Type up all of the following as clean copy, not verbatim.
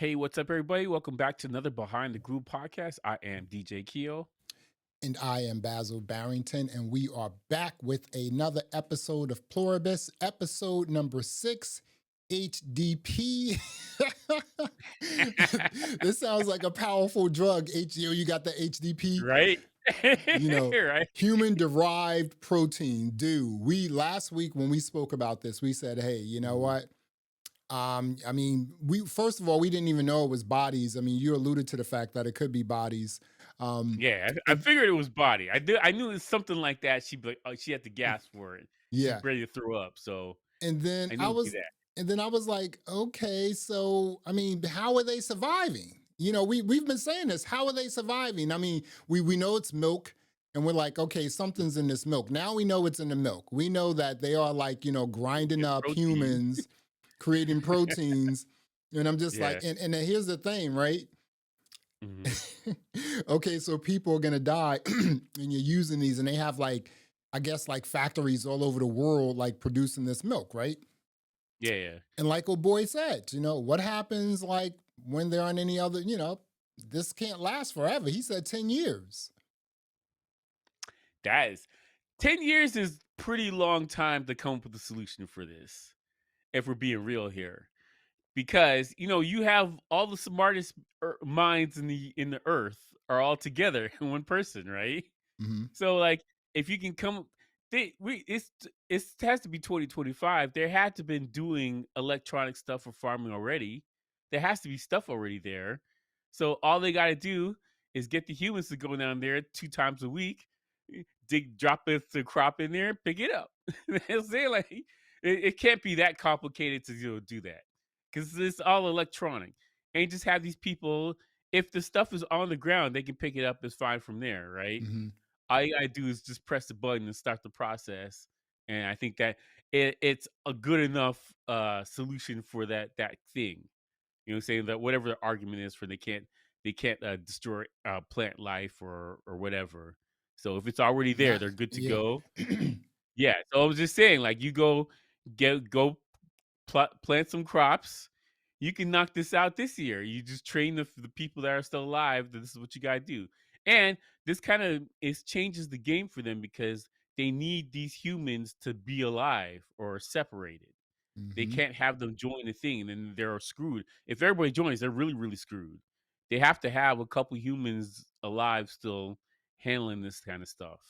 Hey, what's up, everybody? Welcome back to another Behind the Groove podcast. I am DJ Keo. And I am Basil Barrington, and we are back with another episode of Pluribus, episode number 6, HDP. This sounds like a powerful drug. You got the HDP? Right? You know, Right? Human Derived Protein. We last week when we spoke about this, we said, hey, you know Mhm. what? We first of all, we didn't even know it was bodies. I mean, you alluded to the fact that it could be bodies. Um, Yeah, I it, figured it was body. I knew it was something like that. She had to gasp for it. She's yeah. ready to throw up, so And then I I knew it'd be was that. and then I was like, okay, so I mean, how are they surviving? We've been saying this. How are they surviving? I mean, we know it's milk, and we're like, okay, something's in this milk. Now we know it's in the milk. We know that they are like, grinding It's up protein. humans, creating proteins. And I'm just Yeah. like, and then here's the thing, right? Hmm. Okay, so people are gonna die, and you're using these, and they have like, I guess, like factories all over the world, like producing this milk, right? Yeah, yeah. And like old boy said, what happens like when there aren't any other, this can't last forever. He said 10 years. That is 10 years is pretty long time to come up with a solution for this, if we're being real here. Because you have all the smartest minds in the earth are all together in one person, right? Hmm. So like if you can come it has to be 2025. There had to have been doing electronic stuff for farming already. There has to be stuff already there. So all they got to do is get the humans to go down there 2 times a week, drop the crop in there, pick it up. They'll say like it can't be that complicated to do that because it's all electronic. And you just have these people. If the stuff is on the ground, they can pick it up. It's fine from there, right? Hmm. All you gotta do is just press the button and start the process. And I think that it's a good enough solution for that thing. You know, saying that whatever the argument is for they can't destroy plant life or whatever. So if it's already there, That, they're good to yeah. go. Yeah. So I was just saying, like you go plant some crops. You can knock this out this year. You just train the people that are still alive that this is what you got to do. And this kind of is changes the game for them because they need these humans to be alive or separated. They Hmm. can't have them join the thing and then they're screwed. If everybody joins, they're really, really screwed. They have to have a couple humans alive still handling this kind of stuff.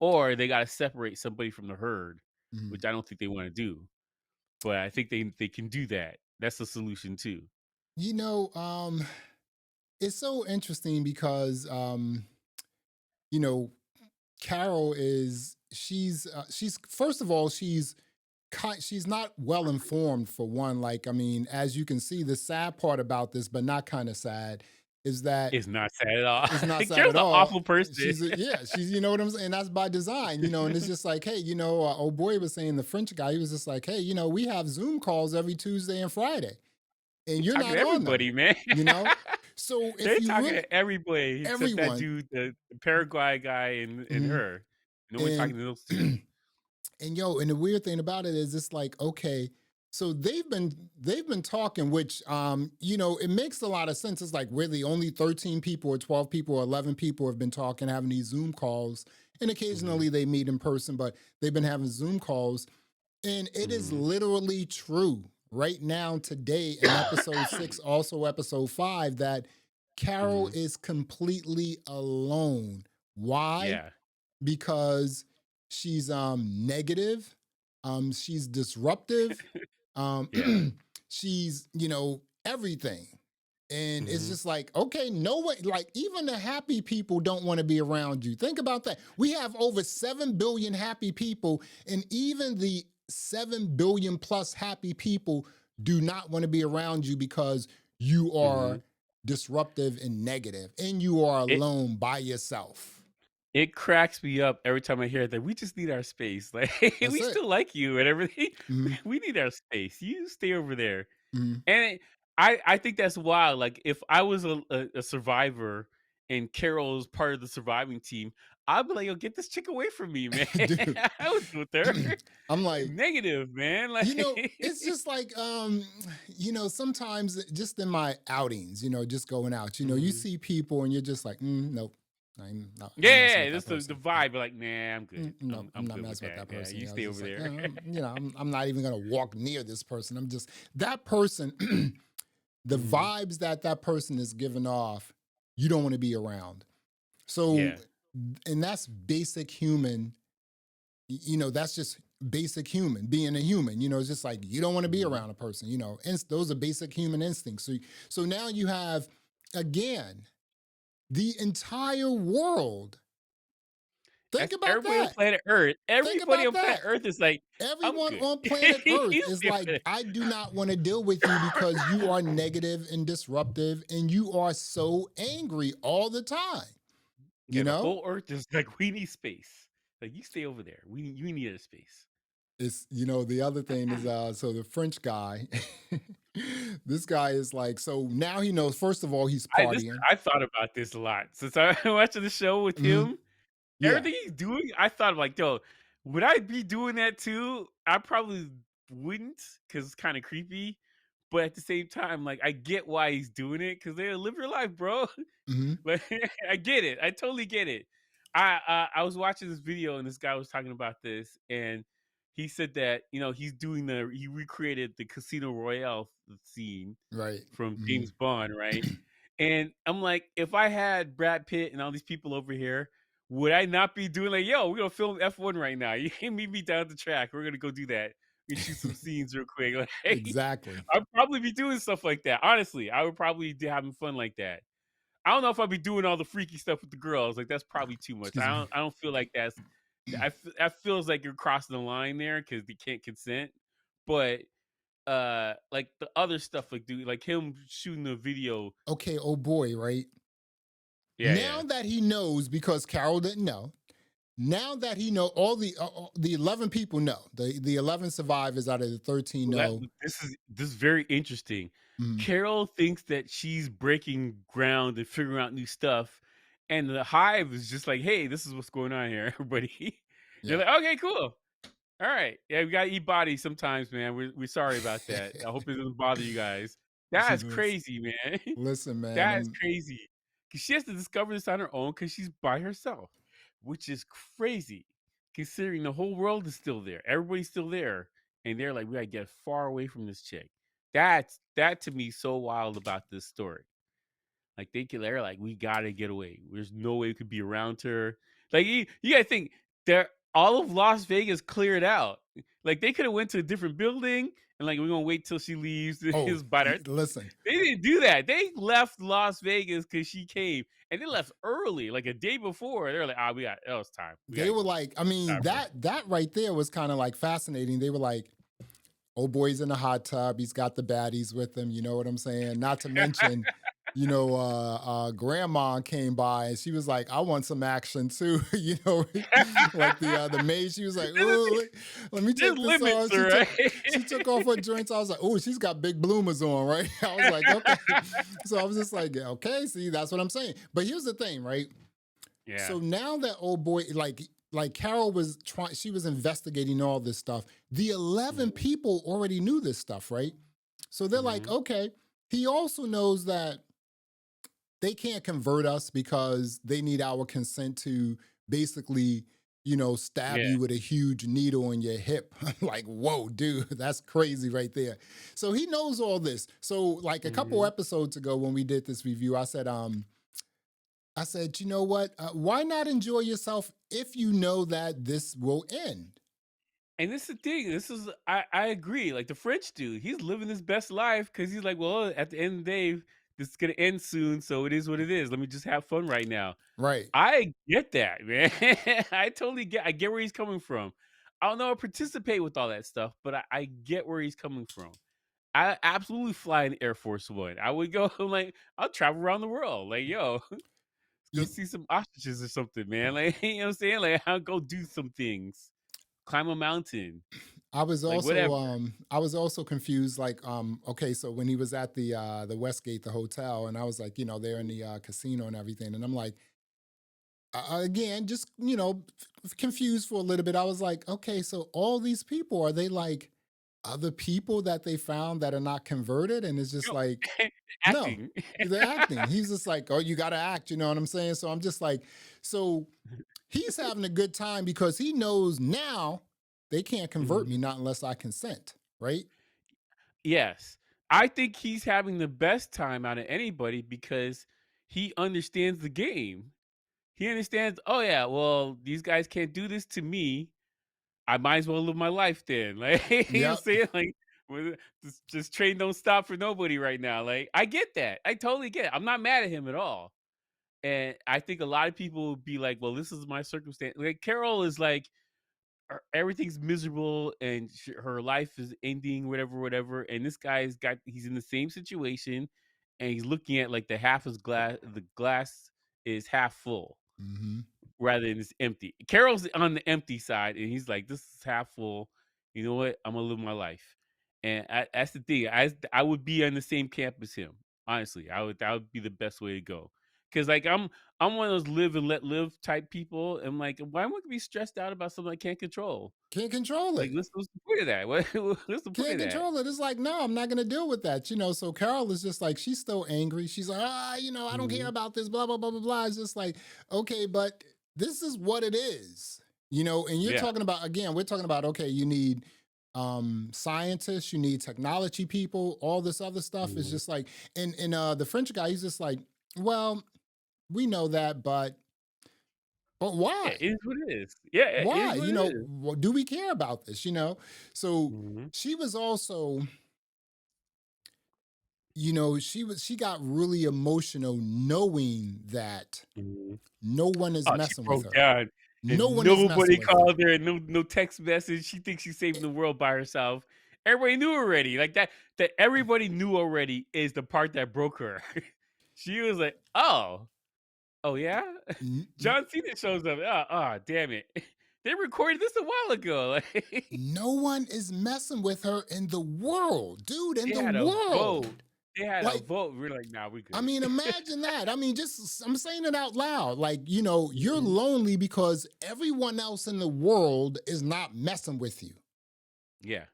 Or they got to separate somebody from the herd, Hmm. which I don't think they want to do. But I think they can do that. That's the solution too. You know, it's so interesting because, you know, Carol she's first of all, she's not well informed for one. Like, I mean, as you can see, the sad part about this, but not kind of sad, is that It's not sad at all. it's not sad Carol's at an all. awful person. She's, you know what I'm saying? That's by design, and it's just like, hey, old boy was saying, the French guy, he was just like, hey, we have Zoom calls every Tuesday and Friday, and They you're talking to not on them, everybody, man. you know? So if They're you talking really, to everybody except that everyone, dude, the Paraguay guy, and mhm, her. No one and talking to those two. and the weird thing about it is it's like, okay, so they've been talking, which it makes a lot of sense. It's like we're the only 13 people or 12 people or 11 people have been talking, having these Zoom calls, and Mhm, occasionally they meet in person, but they've been having Zoom calls. And it is mhm. literally true right now, today, in episode 6, also episode 5, that Carol Mhm. is completely alone. Why? Yeah. Because she's negative, she's disruptive, Yeah. she's, everything. And it's Mhm. just like, okay, no way, like even the happy people don't want to be around you. Think about that. We have over 7 billion happy people, and even the 7 billion plus happy people do not want to be around you because you are Mhm. disruptive and negative, and you are It alone by yourself. it cracks me up every time I hear that. We just need our space. Like That's we it. still like you and everything. Mhm. We need our space. You stay over there. Mhm. And I think that's wild. Like if I was a survivor and Carol's part of the surviving team, I'd be like, "Yo, get this chick away from me, man." Dude. I would do with her. I'm like, Negative, man. Like, it's just like, sometimes just in my outings, just going out, you Mhm. see people and you're just like, nope, I'm messing Yeah, with that that's the person. vibe. But like, nah, I'm good. No, I'm I'm not good with messing with that. that Yeah, person. you I was stay just over like, there. I'm not even gonna walk near this person. I'm just that person. The Mhm. vibes that person is giving off, you don't want to be around. So, Yeah. and that's basic human. That's just basic human being a human. It's just like you don't want to be Mhm. around a person. And those are basic human instincts. So now you have again the entire world. Think That's about everybody on that. planet Earth. Think Everybody about on planet that. Earth is like, I'm Everyone good. on planet Earth You is stay over like, there. I do not want to deal with you because you are negative and disruptive and you are so angry all the time. You Yeah, the know? whole Earth is like, we need space. Like, you stay over there. You need a space. It's the other thing is so the French guy, this guy is like, so now he knows, first of all, he's partying. I thought about this a lot since I watching the show with Mhm. him. Yeah. Everything he's doing, I thought like, yo, would I be doing that too? I probably wouldn't because it's kind of creepy. But at the same time, like I get why he's doing it because they live your life, bro. Hmm. But I get it. I totally get it. I was watching this video and this guy was talking about this and he said that he recreated the Casino Royale scene Right. from Hmm. James Bond, right? And I'm like, if I had Brad Pitt and all these people over here, would I not be doing like, yo, we're gonna film F1 right now? You can meet me down the track. We're gonna go do that. We shoot some scenes real quick. Like, Exactly. I'd probably be doing stuff like that. Honestly, I would probably be having fun like that. I don't know if I'd be doing all the freaky stuff with the girls. Like that's probably too much. Excuse me. I don't feel like that feels like you're crossing the line there because they can't consent. But like the other stuff, like him shooting the video. Okay, oh boy, right? Yeah, Now yeah. that he knows, because Carol didn't know, now that he know, all the 11 people know, the 11 survivors out of the 13 Well, know. this is very interesting. Mhm. Carol thinks that she's breaking ground and figuring out new stuff, and the hive is just like, "Hey, this is what's going on here, everybody." They're Yeah. like, "Okay, cool. All right. Yeah, we gotta eat bodies sometimes, man. We're sorry about that. I hope it doesn't bother you guys." See, That's crazy, man. listen, man. That is crazy. Cause she has to discover this on her own because she's by herself, which is crazy. Considering the whole world is still there. Everybody's still there. And they're like, we gotta get far away from this chick. That to me is so wild about this story. Like they're like, we gotta get away. There's no way we could be around her. Like you gotta think they're all of Las Vegas cleared out. Like they could have went to a different building and like we're gonna wait till she leaves. Oh, His butter. listen. They didn't do that. They left Las Vegas because she came, and they left early, like a day before. They're like, we got it's time. We They gotta were go. like, I It's mean, time for her." that right there was kind of like fascinating. They were like, oh boy's in the hot tub. He's got the baddies with him. You know what I'm saying? Not to mention, grandma came by and she was like, I want some action too. Like the maid, she was like, oh, let me There's take this limits, off. all right? She took off her joints. I was like, oh, she's got big bloomers on, right? I was like, okay. So I was just like, okay, see, that's what I'm saying. But here's the thing, right? Yeah. So now that old boy, like Carol was trying, she was investigating all this stuff. The 11 Mhm, people already knew this stuff, right? So they're like, mhm. okay. He also knows that they can't convert us because they need our consent to basically, stab Yeah. you with a huge needle in your hip. Like, whoa, dude, that's crazy right there. So he knows all this. So, like a couple Mhm. episodes ago when we did this review, I said, you know what? Why not enjoy yourself if you know that this will end? And this is the thing. This is I agree. Like the French dude, he's living his best life because he's like, well, at the end of the day, this is gonna end soon, so it is what it is. Let me just have fun right now. Right. I get that, man. I get where he's coming from. I don't know I participate with all that stuff, but I get where he's coming from. I absolutely fly in Air Force One. I would go like I'll travel around the world. Like, yo, let's go You, see some ostriches or something, man. Like, you know what I'm saying? Like, I'll go do some things. Climb a mountain. Like whatever. I was also confused, like, okay, so when he was at the Westgate, the hotel, and I was like, they're in the casino and everything, and I'm like, again, just confused for a little bit. I was like, okay, so all these people, are they like other people that they found that are not converted? And it's just You like, know, no, acting. they're acting. He's just like, oh, you got to act. You know what I'm saying? So I'm just like, so he's having a good time because he knows now they can't convert Mhm. me, not unless I consent, right? Yes. I think he's having the best time out of anybody because he understands the game. He understands, "Oh, yeah, well, these guys can't do this to me. I might as well live my life then." Like, he's Yep. saying, like, well, "This train don't stop for nobody right now." Like, I get that. I totally get it. I'm not mad at him at all. And I think a lot of people would be like, "Well, this is my circumstance." Like, Carol is like, everything's miserable and her life is ending, whatever, whatever. And this guy's got he's in the same situation, and he's looking at like the half is glass. The glass is half full Hmm. rather than it's empty. Carol's on the empty side, and he's like, "This is half full. You know what? I'm gonna live my life." And that's the thing. I would be on the same camp as him. Honestly, I would. That would be the best way to go. Because like I'm one of those live and let live type people. And like, why am I gonna be stressed out about something I can't control? Can't control Like, it. what's the point of that? What's the point Can't of that? control it. It's like, no, I'm not going to deal with that. So Carol is just like, she's still angry. She's like, I don't care Mhm. about this, blah, blah, blah, blah, blah. It's just like, okay, but this is what it is, and you're Yeah. talking about, again, we're talking about, okay, you need scientists, you need technology people, all this other stuff is Mhm. just like, and the French guy, he's just like, well, we know that, but Yeah, why? it is what it is. Yeah, it is Why? what it is. Do we care about this? So Mhm. she was also, she got really emotional knowing that Mhm. no one is Oh, she messing with broke her. down, No and one is messing nobody with her. called her, and no text message. She thinks she's saving Eh, the world by herself. Everybody knew already. Like that everybody knew already is the part that broke her. She was like, "Oh, oh yeah?" n- n- John Cena shows up. Oh, damn it. They recorded this a while ago. Like, No one is messing with her in the world, dude, in they the had a world. vote. They had a Like, vote. We're like, "Nah, we I good." mean, imagine that. I mean, just I'm saying it out loud. Like, you're Mhm. lonely because everyone else in the world is not messing with you. Yeah,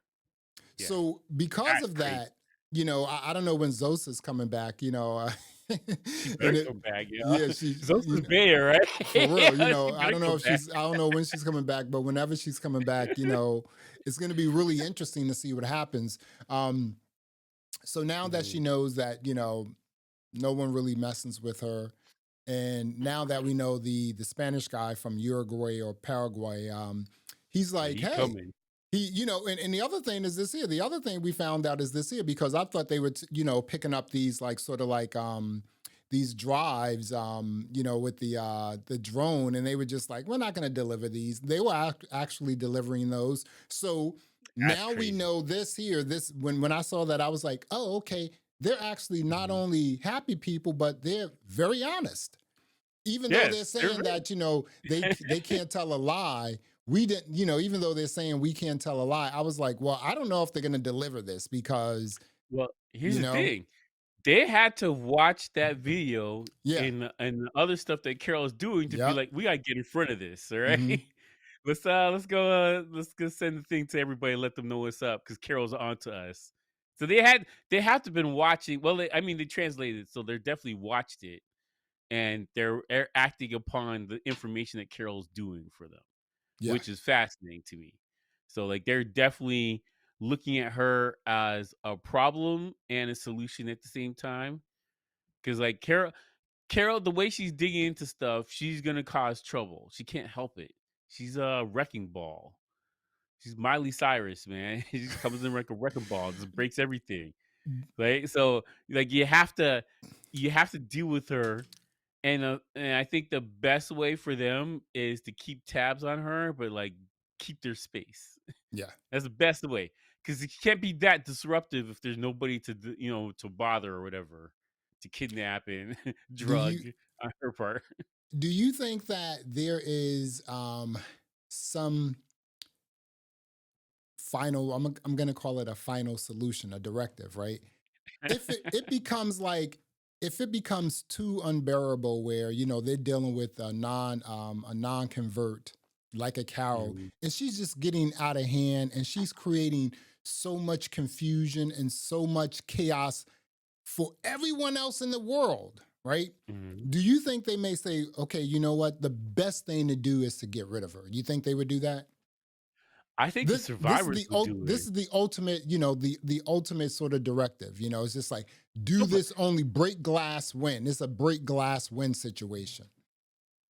yeah. So because That's of crazy. that, I don't know when Zosa's coming back, She better and come back, yeah. yeah, she, Zosa's Bayer, right? for real, Yeah, she I better don't know come if back. I don't know when she's coming back, but whenever she's coming back, it's going to be really interesting to see what happens. Um, so now that she Mhm. knows that, no one really messes with her, and now that we know the Spanish guy from Uruguay or Paraguay, he's Yeah, like, he hey, coming. and the other thing is this here. The other thing we found out is this here because I thought they were, picking up these like sort of like these drives, with the drone, and they were just like, we're not going to deliver these. They were actually delivering those. So That's now we crazy. know this here. This when I saw that, I was like, oh, okay. They're actually not Mhm. only happy people, but they're very honest, even though they're Yes, they're saying real. that they can't tell a lie. We didn't, even though they're saying we can't tell a lie, I was like, well, I don't know if they're going to deliver this because Well, here's you the know thing. They had to watch that video yeah. and the other stuff that Carol's doing to be Yep. like, "We gotta get in front of this, all right? Hmm. Let's go send the thing to everybody, let them know what's up because Carol's on to us." So they have to been watching well, I mean, they translated it, so they're definitely watched it, and they're acting upon the information that Carol's doing for them, Yeah. which is fascinating to me. So like they're definitely looking at her as a problem and a solution at the same time. Cause like Carol, the way she's digging into stuff, she's gonna cause trouble. She can't help it. She's a wrecking ball. She's Miley Cyrus, man. She just comes in like a wrecking ball, just breaks everything. Right. So like you have to deal with her and I think the best way for them is to keep tabs on her, but, like, keep their space. Yeah. That's the best way, because it can't be that disruptive if there's nobody to to bother or whatever, to kidnap and Do you drug on her part. do you think that there is some final. I'm gonna call it a final solution, a directive, right? If it becomes like if it becomes too unbearable, where they're dealing with a non convert like a Carol, Mhm. and she's just getting out of hand, and she's creating so much confusion and so much chaos for everyone else in the world, right? Mhm. Do you think they may say, okay, you know what? The best thing to do is to get rid of her. You think they would do that? I think the This is survivors the would do this it. is the ultimate, the ultimate sort of directive. It's just like, do No, but this, only break glass, win. It's a break glass win situation.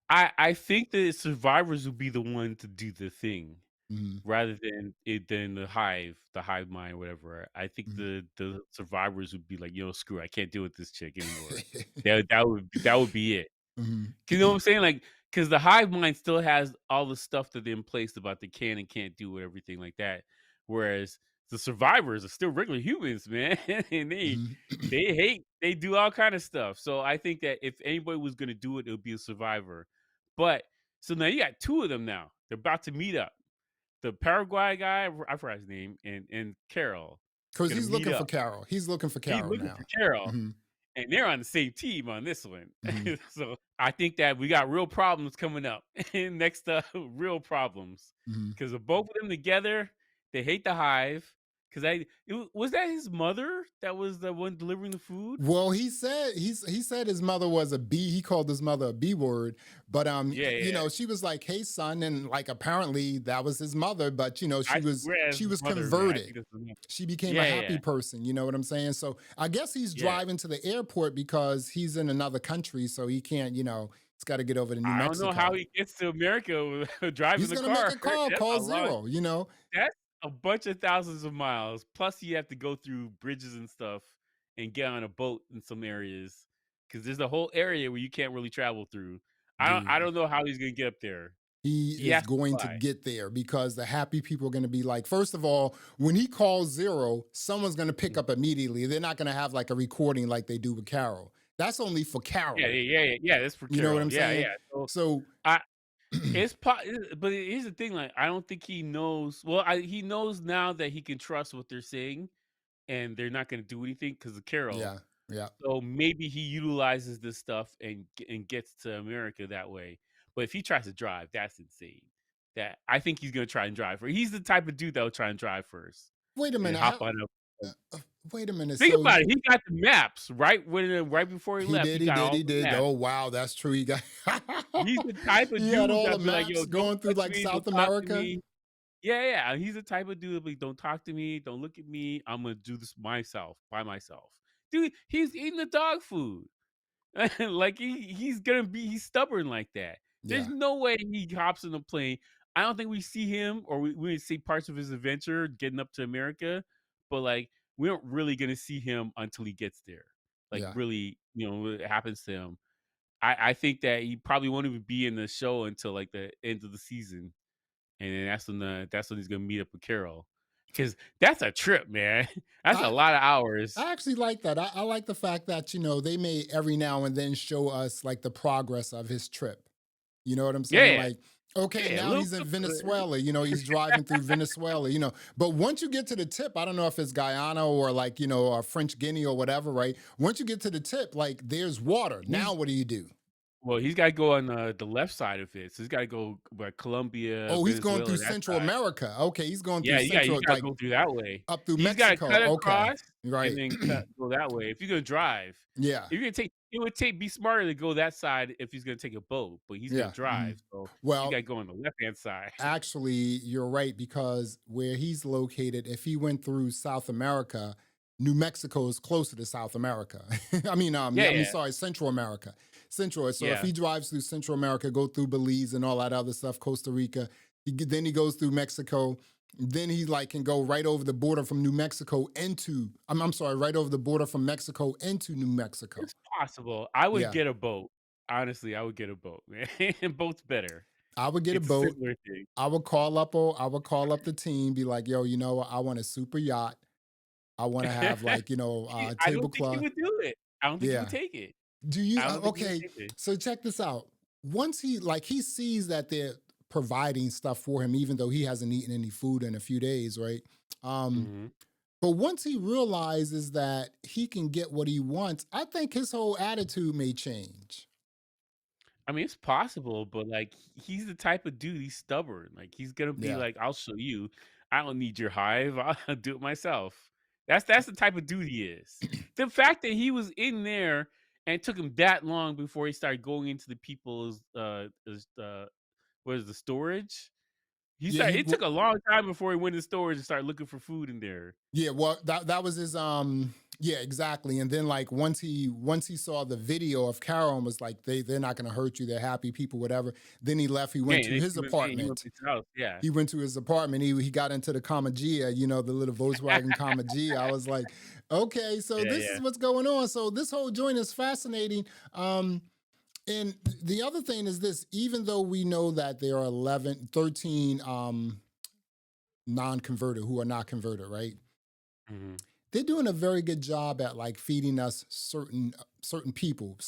I think the survivors would be the one to do the thing Mhm, rather than the hive mind, whatever. I think mhm. the survivors would be like, "Yo, screw it, I can't deal with this chick anymore." That would be it. Mhm. 'Cause you know what I'm saying? Like, because the hive mind still has all the stuff that they in place about they can and can't do and everything like that. Whereas the survivors are still regular humans, man. And Mhm. they do all kind of stuff. So I think that if anybody was gonna do it, it would be a survivor. But so now you got two of them now. They're about to meet up. The Paraguay guy, I forgot his name, and Carol Because gonna he's meet looking for up. Carol. He's looking for He's Carol looking for now. Carol. Hmm. And they're on the same team on this one. Hmm. So I think that we got real problems coming up next real problems Hmm. because of both of them together. They hate the hive because was that his mother that was the one delivering the food. Well, he said his mother was a B. He called his mother a B word, but Yeah, yeah. she was like, "Hey, son," and like apparently that was his mother, but I swear that's she his was mother, man. I converted. think that's his mother. She became a Yeah, happy yeah, person. You know what I'm saying? So I guess he's yeah. driving to the airport because he's in another country, so he can't. He's got to get over to New I don't know how Mexico. he gets to America with driving He's the gonna make car. a call, That's call a long. zero. You know, That's a bunch of thousands of miles. Plus, you have to go through bridges and stuff and get on a boat in some areas because there's a whole area where you can't really travel through. I dude. don't know how he's gonna get up there. He He is has to going to fly. get there because the happy people are going to be like, first of all, when he calls zero, someone's going to pick Mm. up immediately. They're not going to have like a recording like they do with Carol. That's only for Yeah, Carol. yeah, yeah, yeah. Yeah, that's for You know what I'm Carol. Yeah, saying? yeah. So So, I but here's the thing. Like, I don't think he knows. Well, he knows now that he can trust what they're saying, and they're not gonna do anything because of Carol. yeah, yeah. So maybe he utilizes this stuff and gets to America that way. But if he tries to drive, that's insane. That I think he's gonna try and drive. He's the type of dude that will try and drive first Wait a and minute. hop How? on a. Uh, uh, Wait a minute. Think So about it. He got the maps right before he he left. He did, he got did, all he the did. maps. Oh wow, that's true. He got He's the type of he had dude all the that be like, "Yo, maps don't going through touch like me. Don't South talk to America. me." Yeah, yeah. He's the type of dude that be, "Don't talk to me. Don't look at me. I'm gonna do this myself by myself." Dude, he's eating the dog food. Like he's stubborn like that. There's Yeah, no way he hops in a plane. I don't think we see him or we see parts of his adventure getting up to America, but like we aren't really gonna see him until he gets there. Like yeah. really, it happens to him. I think that he probably won't even be in the show until like the end of the season. And then that's when he's gonna meet up with Carol. Cause that's a trip, man. That's a I lot of hours. I actually like that. I like the fact that, they may every now and then show us like the progress of his trip. You know what I'm saying? Yeah, Like, okay, yeah, a now little he's in bit. Venezuela, he's driving through Venezuela, But once you get to the tip, I don't know if it's Guyana or like, French Guinea or whatever, right? Once you get to the tip, like there's water. Now He's what do you do? Well, he's gotta go on, the left side of it, so he's gotta go by Colombia, Oh, he's going Venezuela, through that Central side. America. Okay, he's going through Yeah, you Central, gotta like go through that way. up through He's gotta Mexico. cut Okay, across and right. then go that way. If you're gonna drive, Yeah, if you're gonna take it would take be smarter to go that side if he's gonna take a boat, but he's gonna yeah. drive, so you Well, gotta go on the left-hand side. actually, you're right because where he's located, if he went through South America, New Mexico is closer to South America. Yeah, I mean, yeah, sorry, Central America, Central. So if yeah. he drives through Central America, go through Belize and all that other stuff, Costa Rica, then he goes through Mexico. Then he like can go right over the border from New Mexico into. I'm sorry, right over the border from Mexico into New Mexico. It's possible. I would Yeah, get a boat. Honestly, I would get a boat, man. Boat's better. I would get a It's a boat. simpler thing. I would call up the team, be like, yo, what? I want a super yacht. I want to have like, I don't think he tablecloth. would do it. I don't think he would Yeah. take it. Do you I don't think he would okay, take it. so check this out. Once he sees that they're providing stuff for him, even though he hasn't eaten any food in a few days, right? Um, Mhm. but once he realizes that he can get what he wants, I think his whole attitude may change. I mean, it's possible, but like he's the type of dude, he's stubborn. Like he's gonna be Yeah. like, "I'll show you. I don't need your hive. I'll do it myself." That's the type of dude he is. The fact that he was in there and it took him that long before he started going into the people's what is the storage? Yeah, he It took a long time before he went to storage and started looking for food in there. yeah, well, that was his yeah, exactly. And then like once he saw the video of Carol and was like, they're not gonna hurt you, they're happy people, whatever. Then he left, he Yeah, went to his and he went apartment. to his house. Yeah. He went to his apartment. He got into the Commagia, the little Volkswagen Commagia. I was like, okay, so Yeah, this yeah. is what's going on. So this whole joint is fascinating. And the other thing is this, even though we know that there are 11, 13 non-converted who are not converted, right? Mhm. They're doing a very good job at like feeding us certain people.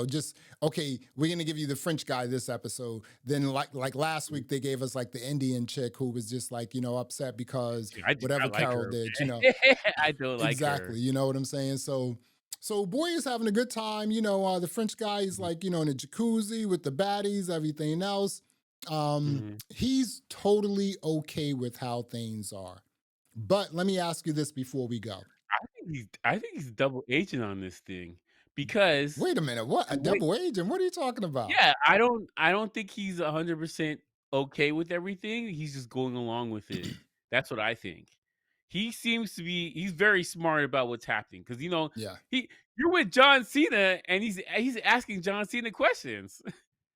Just okay, we're gonna give you the French guy this episode. Then like last week they gave us like the Indian chick who was just like upset because Yeah, I do whatever not like Carol her, did. man. I don't like Exactly. her. You know what I'm saying? So boy is having a good time. The French guy is Mhm. like in a jacuzzi with the baddies, everything else. Mhm. He's totally okay with how things are. But let me ask you this before we go. I think he's double agent on this thing because Wait a minute, what? A the way double agent? What are you talking about? yeah, I don't think he's 100% okay with everything, he's just going along with it. That's what I think. He's very smart about what's happening because Yeah, he you're with John Cena and he's asking John Cena questions,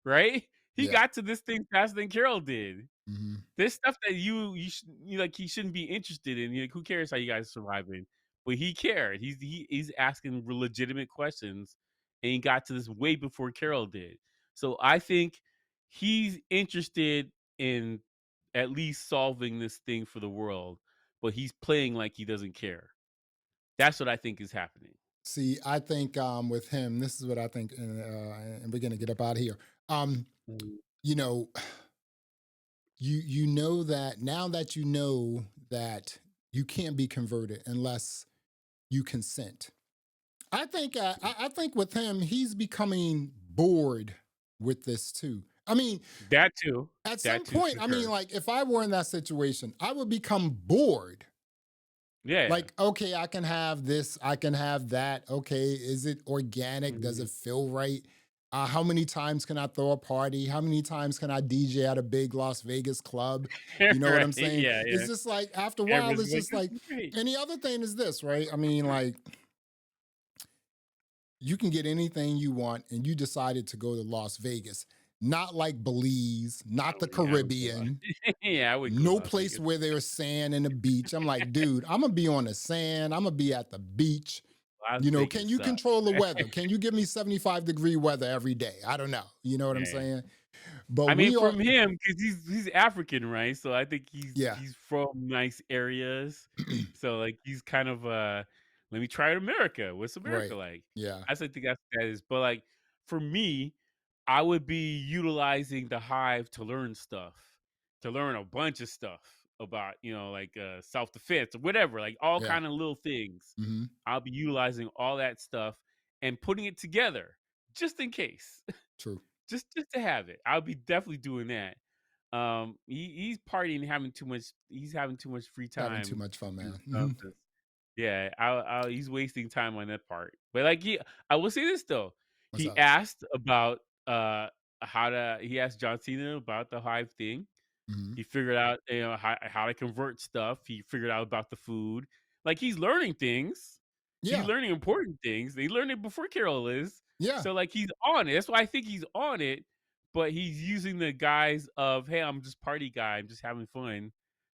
right? He yeah. got to this thing faster than Carol did. Mhm. There's stuff that you like he shouldn't be interested in. You're like, who cares how you guys are surviving? But he cared. He's asking legitimate questions, and he got to this way before Carol did. So I think he's interested in at least solving this thing for the world, but he's playing like he doesn't care. That's what I think is happening. See, I think with him, this is what I think, and we're gonna get up out of here. Mhm. You know, you know that now that you know that you can't be converted unless you consent. I think with him, he's becoming bored with this too. I mean, That too. at some That too point, for I mean, sure. like if I were in that situation, I would become bored. Yeah. Like, okay, I can have this, I can have that. Okay, is it organic? Does Mhm. it feel right? How many times can I throw a party? How many times can I DJ at a big Las Vegas club? You know what Right. I'm saying? Yeah. It's Yeah. just like after a while, Everyone's it's like, just this like, is great. and the other thing is this, right? I mean, like, you can get anything you want, and you decided to go to Las Vegas, not like Belize, not the I would go Caribbean, yeah, I would go to no Las place Vegas. where there's sand and the beach. I'm like, dude, I'm gonna be on the sand. I'm gonna be at the beach. Las Can Vegas you sucks. control the weather? Can you give me 75-degree weather every day? I don't know. You know what I'm Yeah. saying? But I mean, we are, from him, because he's African, right? So I think yeah, he's from nice areas. So like he's kind of let me try America. What's America right. like? Yeah, I think that's what that is. But like for me, I would be utilizing the hive to learn stuff, to learn a bunch of stuff about, like self defense or whatever, like all yeah. kind of little things. Hmm. I'll be utilizing all that stuff and putting it together just in case. True. Just to have it. I'll be definitely doing that. He's partying, having too much. He's having too much free Having too time much fun, and man. stuff. Hmm. Yeah, he's wasting time on that part. But like, I will say this though. What's He up? asked about he asked John Cena about the hive thing. Hmm. He figured out how to convert stuff. He figured out about the food. Like he's learning things. He's Yeah, learning important things. He learned it before Carol is. yeah. So like he's on it. That's why I think he's on it. But he's using the guise of, hey, I'm just party guy. I'm just having fun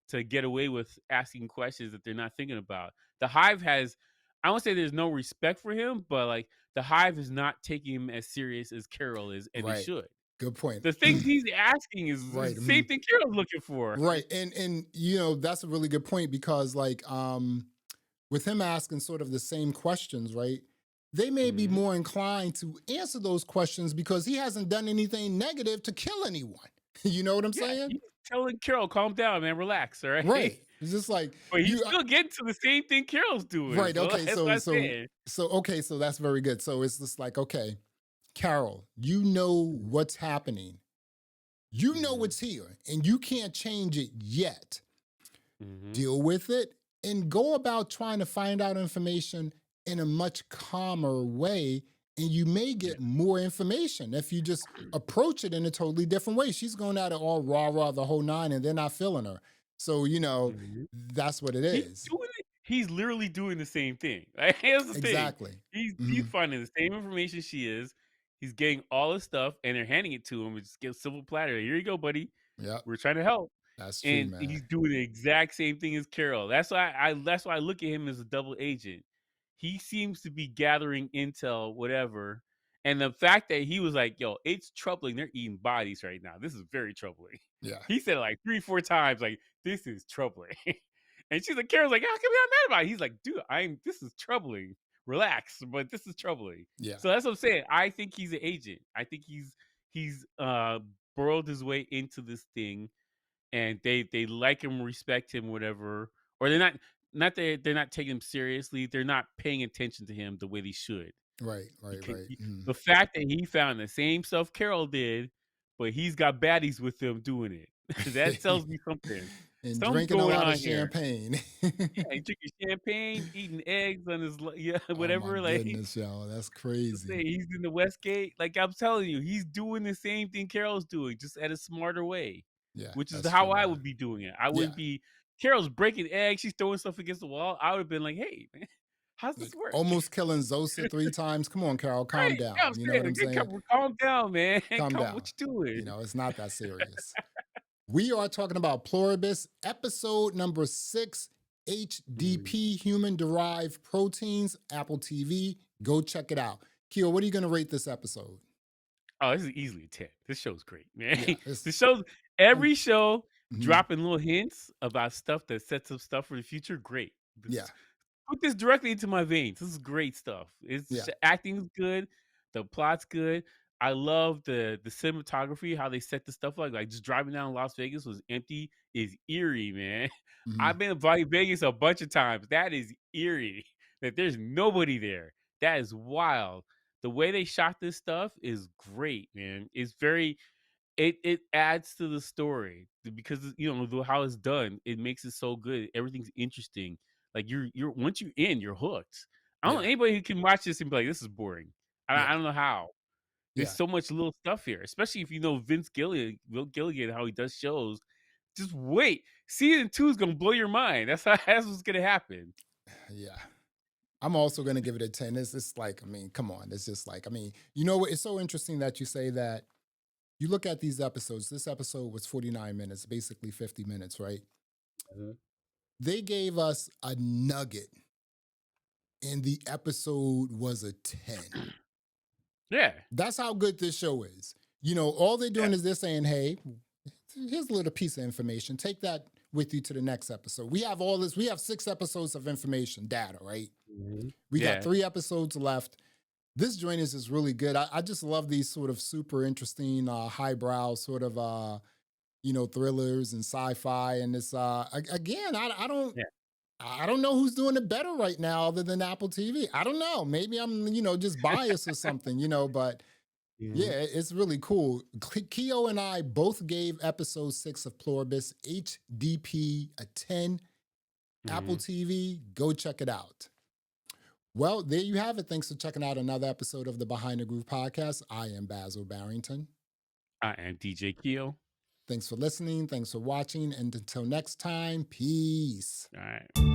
to get away with asking questions that they're not thinking about. The hive has, I won't say there's no respect for him, but like the hive is not taking him as serious as Carol is, and they Right. should. Good point. The things he's asking is Right. the Mhm. same thing Carol's looking for. Right. And that's a really good point because like with him asking sort of the same questions, right? They may be Mhm. more inclined to answer those questions because he hasn't done anything negative to kill anyone. You know what I'm Yeah, saying? he's telling Carol, "Calm down, man, relax, all right?" Right. It's just like But he's you still getting to the same thing Carol's doing, right. so Okay. that's what So I said. okay, so that's very good. So it's just like, okay, Carol, you know what's happening. You know Mhm, what's here and you can't change it yet. mhm, Deal with it and go about trying to find out information in a much calmer way. And you may yeah, get more information if you just approach it in a totally different way. She's going at it all rah rah the whole nine, and they're not feeling her. So, mhm. that's what it He's is. doing it he's literally doing the same thing. Like, here's the thing, Exactly. he's Hmm. finding the same information she is, he's getting all this stuff, and they're handing it to him, it's just a silver platter, "Here you go, buddy, Yep. we're trying to help." That's true, And man. he's doing the exact same thing as Carol. That's why I look at him as a double agent. He seems to be gathering intel, whatever. And the fact that he was like, "Yo, it's troubling. They're eating bodies right now. This is very troubling." Yeah. He said it like 3, 4 times, like, "This is troubling." And she's like, Carol's like, "How come you're not mad about it?" He's like, "Dude, this is troubling. Relax, but this is troubling." Yeah. So that's what I'm saying. I think he's an agent. I think he's burrowed his way into this thing, and they like him, respect him, whatever, or not that they're not taking him seriously. They're not paying attention to him the way they should. Right. Right. Because Right. Mm. the fact that he found the same stuff Carol did, but he's got baddies with him doing it, that tells me something. And Something's drinking a going lot of on here. champagne. Yeah, he drinking champagne, eating eggs on his yeah, Oh my whatever. Like goodness, y'all. That's let's say crazy. he's in the Westgate. Like I'm telling you, he's doing the same thing Carol's doing, just at a smarter way, Yeah, which is that's true, how I man. would be doing it. I Yeah. wouldn't be Carol's breaking eggs, she's throwing stuff against the wall. I would have been like, "Hey, man, how's this Like work?" almost killing Zosa 3 times. Come on, Carol, calm Right? Yeah, down. I'm You know what saying, I'm get saying? calm down, man. Calm Calm, down. what you doing? It's not that serious. We are talking about Pluribus, episode number 6, Mhm. HDP, Human Derived Proteins, Apple TV. Go check it out. Keo, what are you going to rate this episode? Oh, this is easily a 10. This show's great, man. Yeah, it's This shows um, every show mhm, dropping little hints about stuff that sets up stuff for the future. Great. yeah, Put this directly into my veins. This is great stuff. yeah, It's acting's good, the plot's good. I love the cinematography, how they set the stuff like just driving down Las Vegas was empty is eerie, man. mhm, I've been to Vegas a bunch of times. That is eerie. That there's nobody there. That is wild. The way they shot this stuff is great, man. It's very it adds to the story because how it's done. It makes it so good. Everything's interesting. Like you're once you're in, you're hooked. I don't know yeah, anybody who can watch this and be like, this is boring. I yeah, don't know how. There's yeah. so much little stuff here, especially if you know Will Gilligan, how he does shows. Just wait. Season 2 is gonna blow your mind. That's what's gonna happen. Yeah. I'm also going to give it a 10. It's like, I mean, come on. It's just like, I mean, you know what? It's so interesting that you say that. You look at these episodes. This episode was 49 minutes, basically 50 minutes, right? Mhm. They gave us a nugget and the episode was a 10. Yeah. That's how good this show is. All they're Yeah. doing is they're saying, hey, here's a little piece of information. Take that with you to the next episode. We have all this, we have 6 episodes of information, data, right? Mhm. We got Yeah. 3 episodes left. This joint is just really good. I just love these sort of super interesting, highbrow sort of, thrillers and sci-fi. And it's again, Yeah. I don't know who's doing it better right now other than Apple TV. I don't know. Maybe I'm just biased or something, but yeah, Mhm. it's really cool. Keo and I both gave episode 6 of Pluribus HDP a 10. Apple Mhm. TV, go check it out. Well, there you have it. Thanks for checking out another episode of the Behind the Groove podcast. I am Basil Barrington. I am DJ Keo. Thanks for listening. Thanks for watching. And until next time, peace. All right.